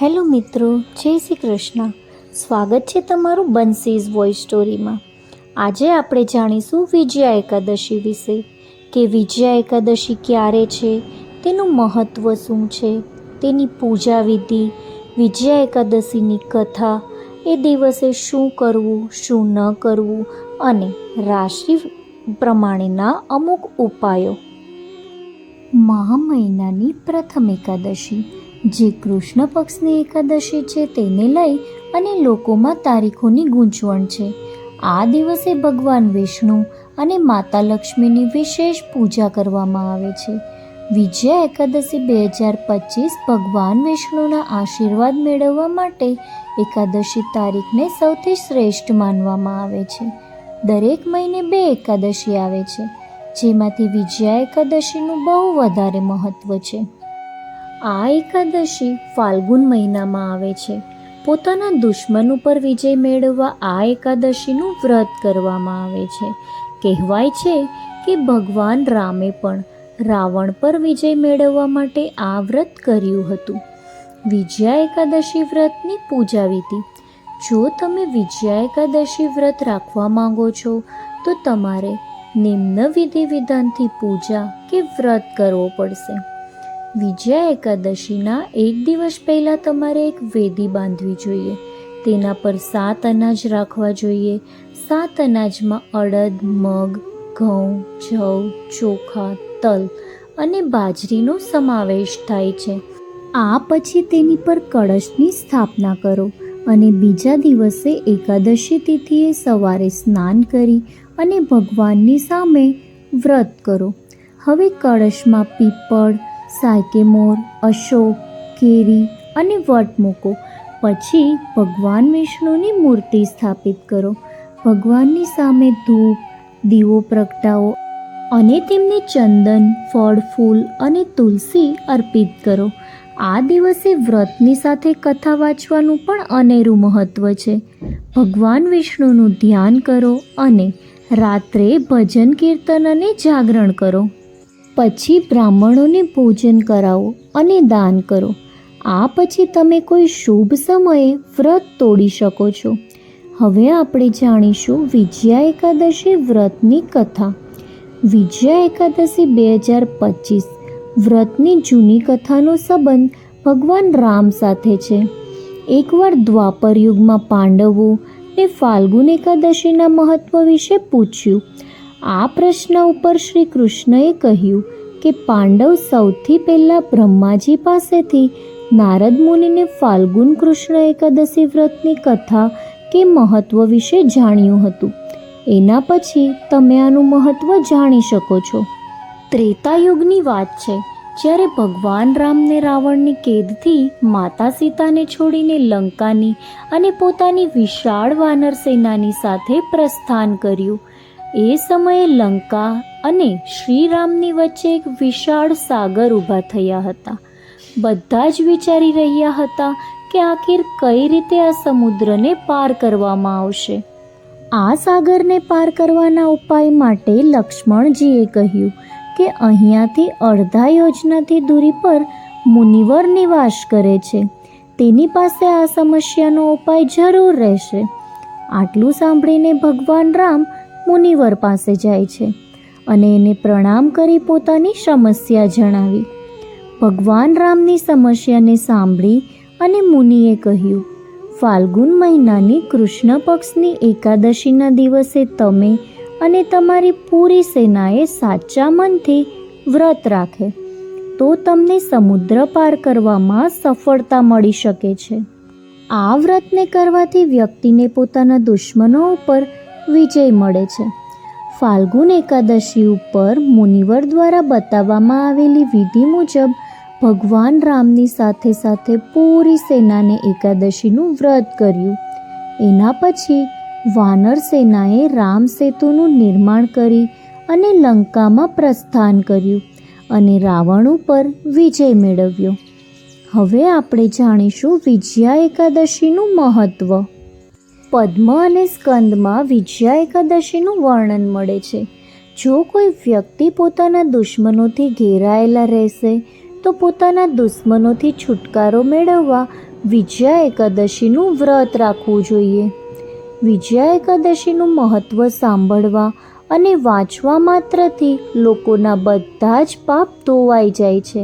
Hello મિત્રો, જય શ્રી કૃષ્ણ. સ્વાગત છે તમારું બંસીઝ વોઇસ સ્ટોરીમાં. આજે આપણે જાણીશું વિજયા એકાદશી વિશે, કે વિજયા એકાદશી ક્યારે છે, તેનું મહત્ત્વ શું છે, તેની પૂજા વિધિ, વિજયા એકાદશીની કથા, એ દિવસે શું કરવું શું ન કરવું અને રાશિ પ્રમાણેના અમુક ઉપાયો. મહા મહિનાની પ્રથમ એકાદશી, જે કૃષ્ણ પક્ષની એકાદશી છે, તેને લઈ અને લોકોમાં તારીખોની ગૂંચવણ છે. આ દિવસે ભગવાન વિષ્ણુ અને માતા લક્ષ્મીની વિશેષ પૂજા કરવામાં આવે છે. વિજયા એકાદશી 2025 ભગવાન વિષ્ણુના આશીર્વાદ મેળવવા માટે એકાદશી તારીખને સૌથી શ્રેષ્ઠ માનવામાં આવે છે. દરેક મહિને 2 એકાદશી આવે છે, જેમાંથી વિજયા એકાદશીનું બહુ વધારે મહત્ત્વ છે. આ એકાદશી ફાલ્ગુન મહિનામાં આવે છે. પોતાના દુશ્મન ઉપર વિજય મેળવવા આ એકાદશીનું વ્રત કરવામાં આવે છે. કહેવાય છે કે ભગવાન રામે પણ રાવણ પર વિજય મેળવવા માટે આ વ્રત કર્યું હતું. વિજયા એકાદશી વ્રતની પૂજા વિધિ. જો તમે વિજયા એકાદશી વ્રત રાખવા માંગો છો તો તમારે નિમ્ન વિધિ વિધાનથી પૂજા કે વ્રત કરવો પડશે. વિજયા એકાદશીના એક દિવસ પહેલાં તમારે એક વેદી બાંધવી જોઈએ. તેના પર 7 અનાજ રાખવા જોઈએ. 7 અનાજમાં અડદ, મગ, ઘઉં, જવ, ચોખા, તલ અને બાજરીનો સમાવેશ થાય છે. આ પછી તેની પર કળશની સ્થાપના કરો અને બીજા દિવસે એકાદશી તિથિએ સવારે સ્નાન કરી અને ભગવાનની સામે વ્રત કરો. હવે કળશમાં પીપળ, સાયકેમોર, અશોક, કેરી અને વટ મૂકો. પછી ભગવાન વિષ્ણુની મૂર્તિ સ્થાપિત કરો. ભગવાનની સામે ધૂપ, દીવો પ્રગટાવો અને તેમને ચંદન, ફળ, ફૂલ અને તુલસી અર્પિત કરો. આ દિવસે વ્રતની સાથે કથા વાંચવાનું પણ અનેરું મહત્ત્વ છે. ભગવાન વિષ્ણુનું ધ્યાન કરો અને રાત્રે ભજન, કીર્તન અને જાગરણ કરો. પછી બ્રાહ્મણોને ભોજન કરાવો અને દાન કરો. આ પછી તમે કોઈ શુભ સમયે વ્રત તોડી શકો છો. હવે આપણે જાણીશું વિજયા એકાદશી વ્રતની કથા. વિજયા એકાદશી 2025 વ્રતની જૂની કથાનો સંબંધ ભગવાન રામ સાથે છે. એકવાર દ્વાપર યુગમાં પાંડવો ને ફાલ્ગુન એકાદશીના મહત્વ વિશે પૂછ્યું. આ પ્રશ્ન ઉપર શ્રી કૃષ્ણએ કહ્યું કે પાંડવ સૌથી પહેલાં બ્રહ્માજી પાસેથી નારદ મુનિને ફાલ્ગુન કૃષ્ણ એકાદશી વ્રતની કથા કે મહત્વ વિશે જાણ્યું હતું. એના પછી તમે આનું મહત્વ જાણી શકો છો. ત્રેતાયુગની વાત છે, જ્યારે ભગવાન રામને રાવણની કેદથી માતા સીતાને છોડીને લંકાની અને પોતાની વિશાળ વાનર સેનાની સાથે પ્રસ્થાન કર્યું. એ સમયે લંકા અને શ્રીરામની વચ્ચે એક વિશાળ સાગર ઊભા થયા હતા. બધા જ વિચારી રહ્યા હતા કે આખિર કઈ રીતે આ સમુદ્રને પાર કરવામાં આવશે. આ સાગરને પાર કરવાના ઉપાય માટે લક્ષ્મણજીએ કહ્યું કે અહીંયાથી અડધા યોજનાથી દૂરી પર મુનિવર નિવાસ કરે છે. તેની પાસે આ સમસ્યાનો ઉપાય જરૂર રહેશે. આટલું સાંભળીને ભગવાન રામ મુનિવર પાસે જાય છે અને એને પ્રણામ કરી પોતાની સમસ્યા જણાવી. ભગવાન રામની સમસ્યાને સાંભળી અને મુનિએ કહ્યું, ફાલ્ગુન મહિનાની કૃષ્ણ પક્ષની એકાદશીના દિવસે તમે અને તમારી પૂરી સેનાએ સાચા મનથી વ્રત રાખે તો તમને સમુદ્ર પાર કરવામાં સફળતા મળી શકે છે. આ વ્રતને કરવાથી વ્યક્તિને પોતાના દુશ્મનો ઉપર વિજય મળે છે. ફાલ્ગુન એકાદશી ઉપર મુનિવર દ્વારા બતાવવામાં આવેલી વિધિ મુજબ ભગવાન રામની સાથે સાથે પૂરી સેનાને એકાદશીનું વ્રત કર્યું. એના પછી વાનર સેનાએ રામ સેતુનું નિર્માણ કરી અને લંકામાં પ્રસ્થાન કર્યું અને રાવણ ઉપર વિજય મેળવ્યો. હવે આપણે જાણીશું વિજયા એકાદશીનું મહત્ત્વ. પદ્મ અને સ્કંદમાં વિજયા એકાદશીનું વર્ણન મળે છે. જો કોઈ વ્યક્તિ પોતાના દુશ્મનોથી ઘેરાયેલા રહેશે તો પોતાના દુશ્મનોથી છુટકારો મેળવવા વિજયા એકાદશીનું વ્રત રાખવું જોઈએ. વિજયા એકાદશીનું મહત્ત્વ સાંભળવા અને વાંચવા માત્રથી લોકોના બધા જ પાપ ધોવાઈ જાય છે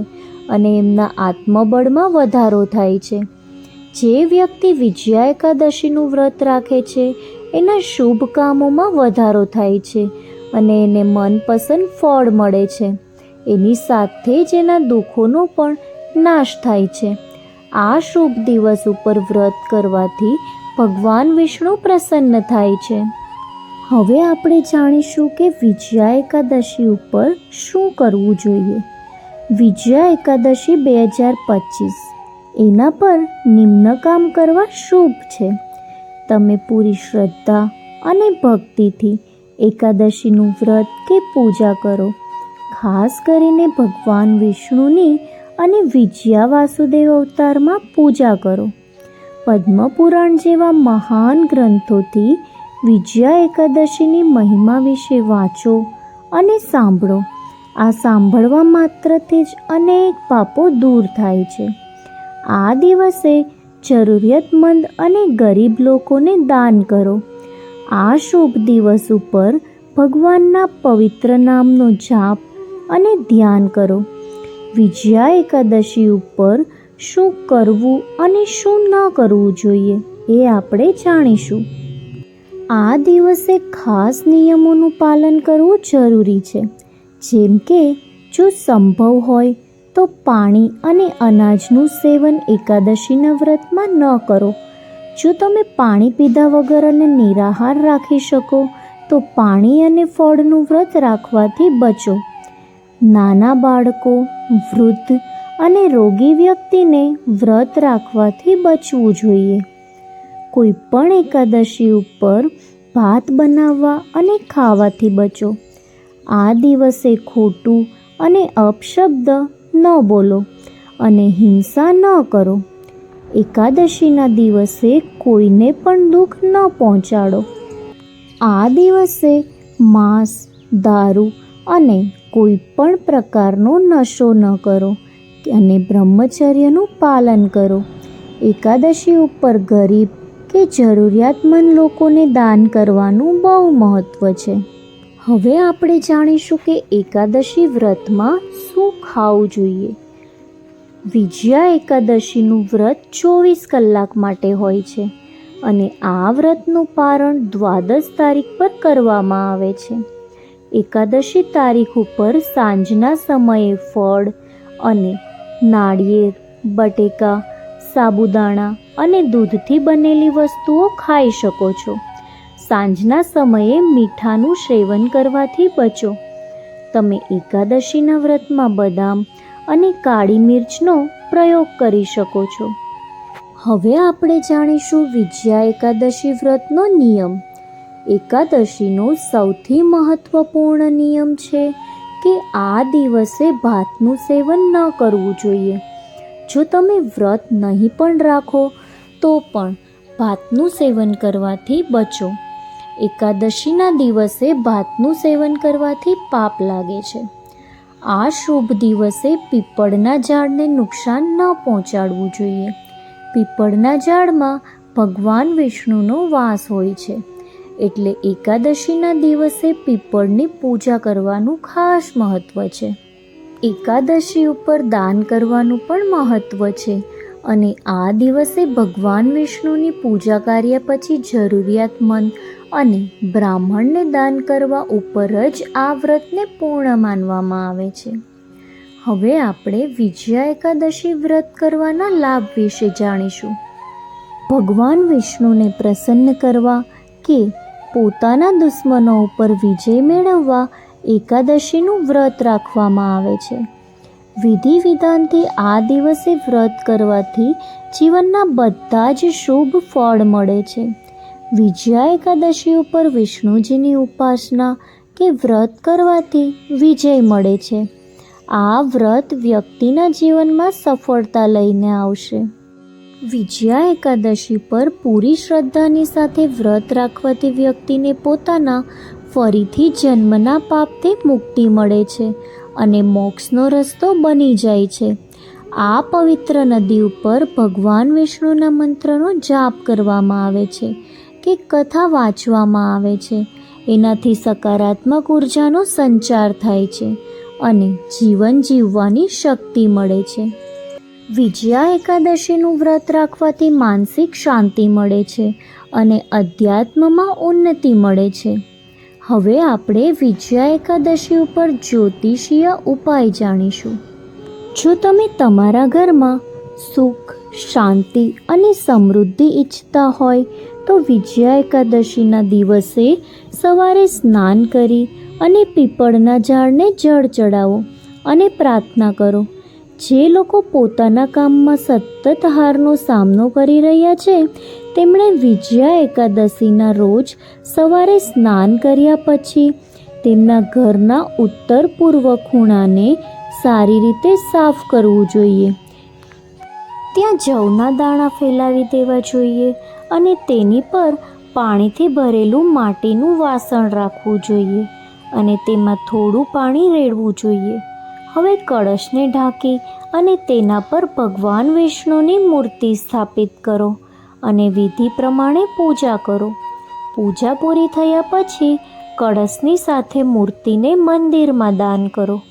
અને એમના આત્મબળમાં વધારો થાય છે. જે વ્યક્તિ વિજયા એકાદશીનું વ્રત રાખે છે એના શુભ કામોમાં વધારો થાય છે અને એને મનપસંદ ફળ મળે છે. એની સાથે જ એના દુઃખોનો પણ નાશ થાય છે. આ શુભ દિવસ ઉપર વ્રત કરવાથી ભગવાન વિષ્ણુ પ્રસન્ન થાય છે. હવે આપણે જાણીશું કે વિજયા એકાદશી ઉપર શું કરવું જોઈએ. વિજયા એકાદશી 2025 એના પર નિમ્ન કામ કરવા શુભ છે. તમે પૂરી શ્રદ્ધા અને ભક્તિથી એકાદશીનું વ્રત કે પૂજા કરો. ખાસ કરીને ભગવાન વિષ્ણુની અને વિજયા વાસુદેવ અવતારમાં પૂજા કરો. પદ્મપુરાણ જેવા મહાન ગ્રંથોથી વિજયા એકાદશીની મહિમા વિશે વાંચો અને સાંભળો. આ સાંભળવા માત્રથી જ અનેક પાપો દૂર થાય છે. આ દિવસે જરૂરિયાતમંદ અને ગરીબ લોકોને દાન કરો. આ શુભ દિવસ ઉપર ભગવાનના પવિત્ર નામનો જાપ અને ધ્યાન કરો. વિજયા એકાદશી ઉપર શું કરવું અને શું ન કરવું જોઈએ એ આપણે જાણીશું. આ દિવસે ખાસ નિયમોનું પાલન કરવું જરૂરી છે. જેમ કે જો સંભવ હોય તો પાણી અને અનાજનું સેવન એકાદશીના વ્રતમાં ન કરો. જો તમે પાણી પીધા વગર અને નિરાહાર રાખી શકો તો પાણી અને ફળનું વ્રત રાખવાથી બચો. નાના બાળકો, વૃદ્ધ અને રોગી વ્યક્તિને વ્રત રાખવાથી બચવું જોઈએ. કોઈ પણ એકાદશી ઉપર ભાત બનાવવા અને ખાવાથી બચો. આ દિવસે ખોટું અને અપશબ્દ ન બોલો અને હિંસા ન કરો. એકાદશીના દિવસે કોઈને પણ દુઃખ ન પહોંચાડો. આ દિવસે માંસ, દારૂ અને કોઈ પણ પ્રકારનો નશો ન કરો અને બ્રહ્મચર્યનું પાલન કરો. એકાદશી ઉપર ગરીબ કે જરૂરિયાતમંદ લોકોને દાન કરવાનું બહુ મહત્ત્વ છે. હવે આપણે જાણીશું કે એકાદશી વ્રતમાં શું ખાવું જોઈએ. વિજયા એકાદશીનું વ્રત 24 કલાક માટે હોય છે અને આ વ્રતનું પારણ દ્વાદશ તારીખ પર કરવામાં આવે છે. એકાદશી તારીખ ઉપર સાંજના સમયે ફળ અને નાળિયેર, બટેકા, સાબુદાણા અને દૂધથી બનેલી વસ્તુઓ ખાઈ શકો છો. સાંજના સમયે મીઠાનું સેવન કરવાથી બચો. તમે એકાદશીના વ્રતમાં બદામ અને કાળી મિર્ચનો પ્રયોગ કરી શકો છો. હવે આપણે જાણીશું વિજયા એકાદશી વ્રતનો નિયમ. એકાદશીનો સૌથી મહત્વપૂર્ણ નિયમ છે કે આ દિવસે ભાતનું સેવન ન કરવું જોઈએ. જો તમે વ્રત નહીં પણ રાખો તો પણ ભાતનું સેવન કરવાથી બચો. એકાદશીના દિવસે ભાતનું સેવન કરવાથી પાપ લાગે છે. આ શુભ દિવસે પીપળના ઝાડને નુકસાન ન પહોંચાડવું જોઈએ. પીપળના ઝાડમાં ભગવાન વિષ્ણુનો વાસ હોય છે, એટલે એકાદશીના દિવસે પીપળની પૂજા કરવાનું ખાસ મહત્ત્વ છે. એકાદશી ઉપર દાન કરવાનું પણ મહત્ત્વ છે અને આ દિવસે ભગવાન વિષ્ણુની પૂજા કર્યા પછી જરૂરિયાતમંદ અને બ્રાહ્મણને દાન કરવા ઉપર જ આ વ્રતને પૂર્ણ માનવામાં આવે છે. હવે આપણે વિજયા એકાદશી વ્રત કરવાના લાભ વિશે જાણીશું. ભગવાન વિષ્ણુને પ્રસન્ન કરવા કે પોતાના દુશ્મનો ઉપર વિજય મેળવવા એકાદશીનું વ્રત રાખવામાં આવે છે. વિધિ વિધાનથી આ દિવસે વ્રત કરવાથી જીવનના બધા જ શુભ ફળ મળે છે. વિજયા એકાદશી ઉપર વિષ્ણુજીની ઉપાસના કે વ્રત કરવાથી વિજય મળે છે. આ વ્રત વ્યક્તિના જીવનમાં સફળતા લઈને આવશે. વિજયા એકાદશી પર પૂરી શ્રદ્ધાની સાથે વ્રત રાખવાથી વ્યક્તિને પોતાના ફરીથી જન્મના પાપથી મુક્તિ મળે છે અને મોક્ષનો રસ્તો બની જાય છે. આ પવિત્ર નદી ઉપર ભગવાન વિષ્ણુના મંત્રનો જાપ કરવામાં આવે છે કે કથા વાંચવામાં આવે છે. એનાથી સકારાત્મક ઉર્જાનો સંચાર થાય છે અને જીવન જીવવાની શક્તિ મળે છે. વિજયા એકાદશીનું વ્રત રાખવાથી માનસિક શાંતિ મળે છે અને અધ્યાત્મમાં ઉન્નતિ મળે છે. હવે આપણે વિજયા એકાદશી ઉપર જ્યોતિષીય ઉપાય જાણીશું. જો તમે તમારા ઘરમાં સુખ, શાંતિ અને સમૃદ્ધિ ઈચ્છતા હોય તો વિજયા એકાદશીના દિવસે સવારે સ્નાન કરી અને પીપળના ઝાડને જળ ચડાવો અને પ્રાર્થના કરો. જે લોકો પોતાના કામમાં સતત હારનો સામનો કરી રહ્યા છે તેમણે વિજયા એકાદશીના રોજ સવારે સ્નાન કર્યા પછી તેમના ઘરના ઉત્તર પૂર્વ ખૂણાને સારી રીતે સાફ કરવું જોઈએ. ત્યાં જવના દાણા ફેલાવી દેવા જોઈએ અને તેની પર પાણીથી ભરેલું માટીનું વાસણ રાખવું જોઈએ અને તેમાં થોડું પાણી રેડવું જોઈએ. હવે કળશને ઢાંકી અને તેના પર ભગવાન વિષ્ણુની મૂર્તિ સ્થાપિત કરો અને વિધિ પ્રમાણે પૂજા કરો. પૂજા પૂરી થયા પછી કળશની સાથે મૂર્તિને મંદિરમાં દાન કરો.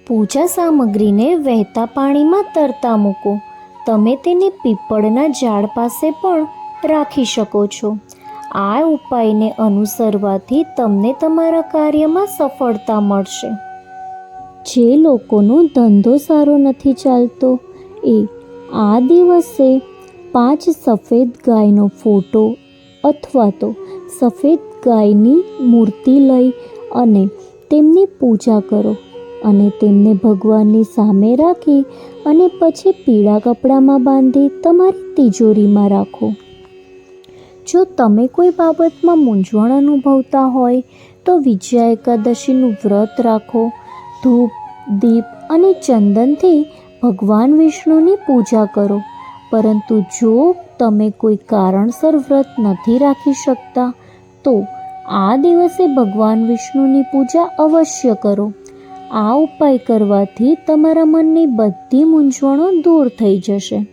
પૂજા સામગ્રીને વહેતા પાણીમાં તરતા મૂકો. તમે તેને પીપળના ઝાડ પાસે પણ રાખી શકો છો. આ ઉપાયને અનુસરવાથી તમને તમારા કાર્યમાં સફળતા મળશે. જે લોકોનો ધંધો સારો નથી ચાલતો એ આ દિવસે 5 સફેદ ગાયનો ફોટો અથવા તો સફેદ ગાયની મૂર્તિ લઈ અને તેમની પૂજા કરો અને તેમને ભગવાનની સામે રાખી અને પછી પીળા કપડામાં બાંધી તમારી તિજોરીમાં રાખો. જો તમે કોઈ બાબતમાં મૂંઝવણ અનુભવતા હોય તો વિજયા એકાદશીનું વ્રત રાખો. ધૂપ, દીપ અને ચંદનથી ભગવાન વિષ્ણુની પૂજા કરો. પરંતુ જો તમે કોઈ કારણસર વ્રત નથી રાખી શકતા તો આ દિવસે ભગવાન વિષ્ણુની પૂજા અવશ્ય કરો. આ ઉપાય કરવાથી તમારા મનની બધી મૂંઝવણો દૂર થઈ જશે.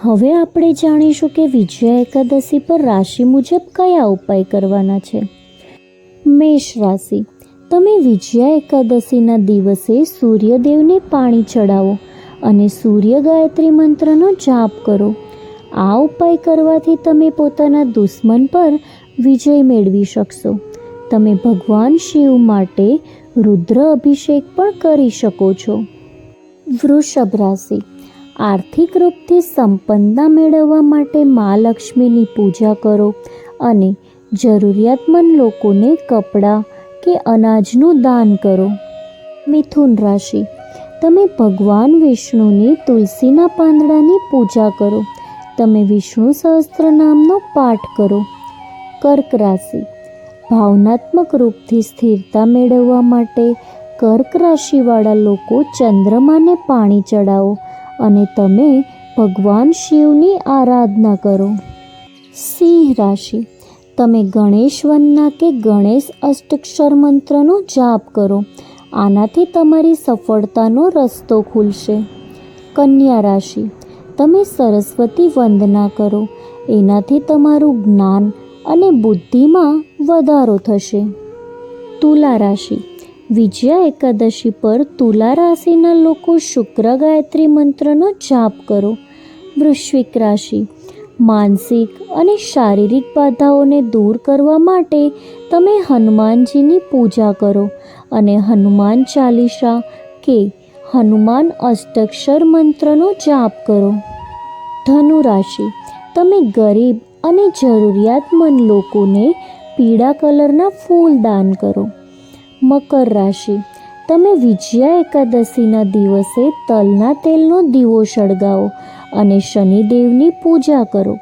હવે આપણે જાણીશું કે વિજયા એકાદશી પર રાશિ મુજબ કયા ઉપાય કરવાના છે. મેષ રાશિ. તમે વિજયા એકાદશીના દિવસે સૂર્યદેવને પાણી ચડાવો અને સૂર્ય ગાયત્રી મંત્રનો જાપ કરો. આ ઉપાય કરવાથી તમે પોતાના દુશ્મન પર વિજય મેળવી શકશો. તમે ભગવાન શિવ માટે રુદ્ર અભિષેક પણ કરી શકો છો. વૃષભ રાશિ. આર્થિક રૂપથી સંપન્નતા મેળવવા માટે મા લક્ષ્મીની પૂજા કરો અને જરૂરિયાતમંદ લોકોને કપડાં કે અનાજનું દાન કરો. મિથુન રાશિ. તમે ભગવાન વિષ્ણુની તુલસીના પાંદડાની પૂજા કરો. તમે વિષ્ણુ સહસ્ત્રનામનો પાઠ કરો. કર્ક રાશિ. ભાવનાત્મક રૂપથી સ્થિરતા મેળવવા માટે કર્ક રાશિવાળા લોકો ચંદ્રમાને પાણી ચડાવો અને તમે ભગવાન શિવની આરાધના કરો. સિંહ રાશિ. તમે ગણેશ વંદના કે ગણેશ અષ્ટક્ષર મંત્રનો જાપ કરો. આનાથી તમારી સફળતાનો રસ્તો ખુલશે. કન્યા રાશિ. તમે સરસ્વતી વંદના કરો. એનાથી તમારું જ્ઞાન અને બુદ્ધિમાં વધારો થશે. તુલા રાશિ. વિજયા એકાદશી પર તુલા રાશિના લોકો શુક્ર ગાયત્રી મંત્રનો જાપ કરો. વૃશ્ચિક રાશિ. માનસિક અને શારીરિક બાધાઓને દૂર કરવા માટે તમે હનુમાનજીની પૂજા કરો અને હનુમાન ચાલીસા કે હનુમાન અષ્ટક્ષર મંત્રનો જાપ કરો. ધનુ રાશિ. તમે ગરીબ અને જરૂરિયાતમંદ લોકોને પીળા કલરના ફૂલ દાન કરો. મકર રાશિ. તમે વિજયા એકાદશીના દિવસે તલના તેલનો દીવો સળગાવો અને શનિદેવની પૂજા કરો.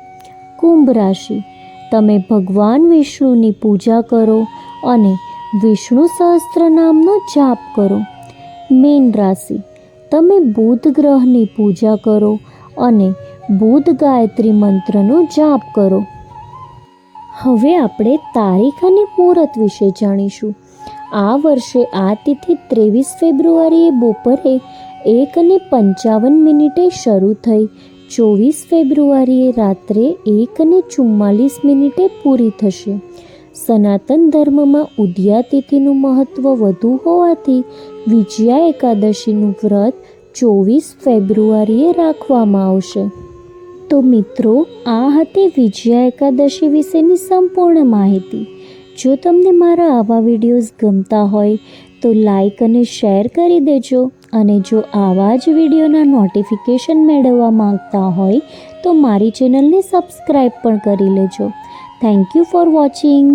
કુંભ રાશિ. તમે ભગવાન વિષ્ણુની પૂજા કરો અને વિષ્ણુ સહસ્ત્રનામનો જાપ કરો. મીન રાશિ. તમે બુધ ગ્રહની પૂજા કરો અને બુધ ગાયત્રી મંત્રનો જાપ કરો. હવે આપણે તારીખ અને મુહૂર્ત વિશે જાણીશું. આ વર્ષે આ તિથિ 23 ફેબ્રુઆરીએ બપોરે 1:55 શરૂ થઈ 24 ફેબ્રુઆરીએ રાત્રે 1:44 પૂરી થશે. સનાતન ધર્મમાં ઉદયા તિથિનું મહત્ત્વ વધુ હોવાથી વિજયા એકાદશીનું વ્રત 24 ફેબ્રુઆરીએ રાખવામાં આવશે. તો મિત્રો, આ હતી વિજયા એકાદશી વિશેની સંપૂર્ણ માહિતી. જો તમને મારા આવા વિડીયોઝ ગમતા હોય તો લાઈક અને શેર કરી દેજો. અને જો આવા જ વિડીયોના નોટિફિકેશન મેળવવા માંગતા હોય તો મારી ચેનલને સબસ્ક્રાઈબ પણ કરી લેજો. Thank you for watching.